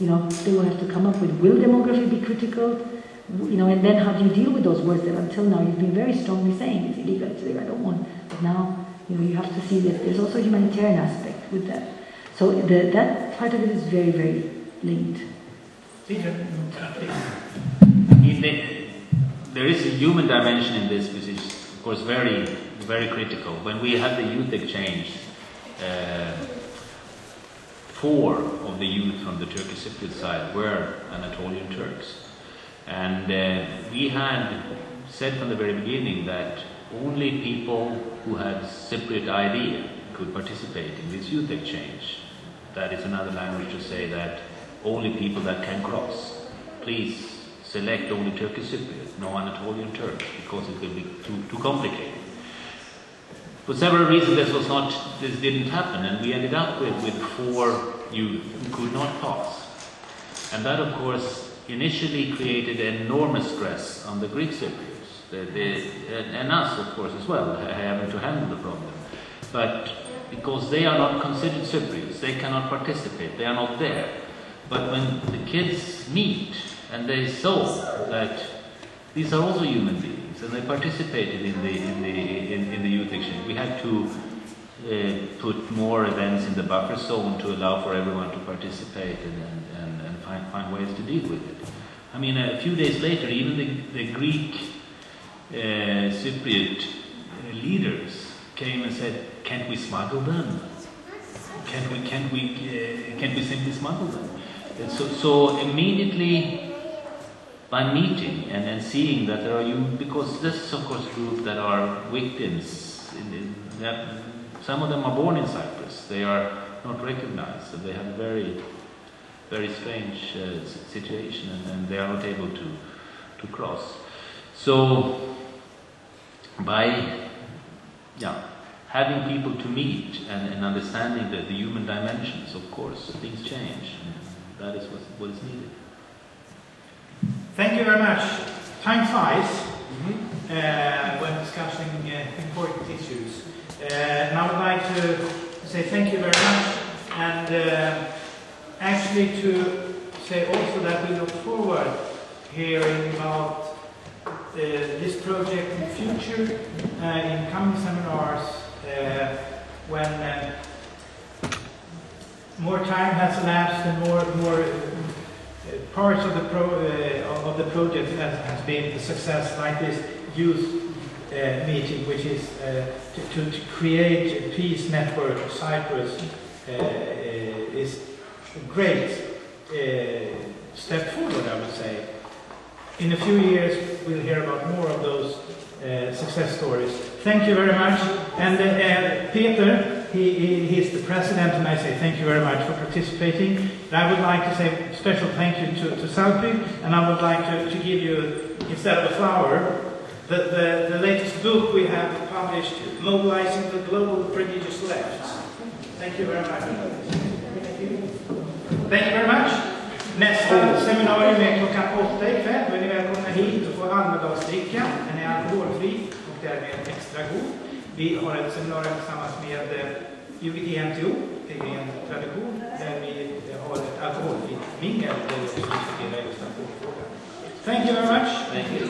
they will have to come up with. Will demography be critical? And then how do you deal with those words that until now you've been very strongly saying it's illegal, I don't want. But now, you have to see that there's also a humanitarian aspect with that. So that part of it is very, very linked. There is a human dimension in this, which is, of course, very, very critical. When we had the youth exchange, 4 of the youth from the Turkish Cypriot side were Anatolian Turks. And we had said from the very beginning that only people who had Cypriot ID could participate in this youth exchange. That is another language to say that only people that can cross. Please select only Turkish Cypriot, no Anatolian Turks, because it will be too complicated. For several reasons this didn't happen, and we ended up with 4 youth who could not pass. And that, of course, initially created enormous stress on the Greek Cypriots, and us, of course, as well, having to handle the problem. But because they are not considered Cypriots, they cannot participate, they are not there. But when the kids meet and they saw that these are also human beings, and they participated in the youth exchange, we had to put more events in the buffer zone to allow for everyone to participate and find ways to deal with it. I mean, a few days later, even the Greek Cypriot leaders came and said, "Can't we smuggle them? Can't we simply smuggle them?" And so immediately, by meeting and seeing that there are because this is of course a group that are victims. Some of them are born in Cyprus. They are not recognized, and they have a very, very strange situation, and they are not able to cross. So by having people to meet and understanding the human dimensions, of course, things change. And that is what is needed. Thank you very much. Time flies when discussing important issues. And I would like to say thank you very much, and actually to say also that we look forward hearing about this project in the future, in coming seminars, when more time has elapsed and more parts of the project has been a success, like this youth meeting, which is to create a peace network of Cyprus, is is a great step forward, I would say. In a few years, we'll hear about more of those success stories. Thank you very much. And Peter, he's the president, and I say thank you very much for participating. And I would like to say a special thank you to Salpi, and I would like to give you, instead of a flower, the latest book we have published, Mobilizing the Global Prodigious Left. Thank you very much. Thank you very much. Nästa seminarium är klockan 8 ikväll. Då är ni välkomna hit och får Almedalsdricka. Den är alkoholfri och därmed extra god. Vi har ett seminarium tillsammans med UGNTO, det är en tradition, där vi har ett alkoholfritt mingel där vi diskuterar just alkoholfrågan. Thank you very much. Thank you.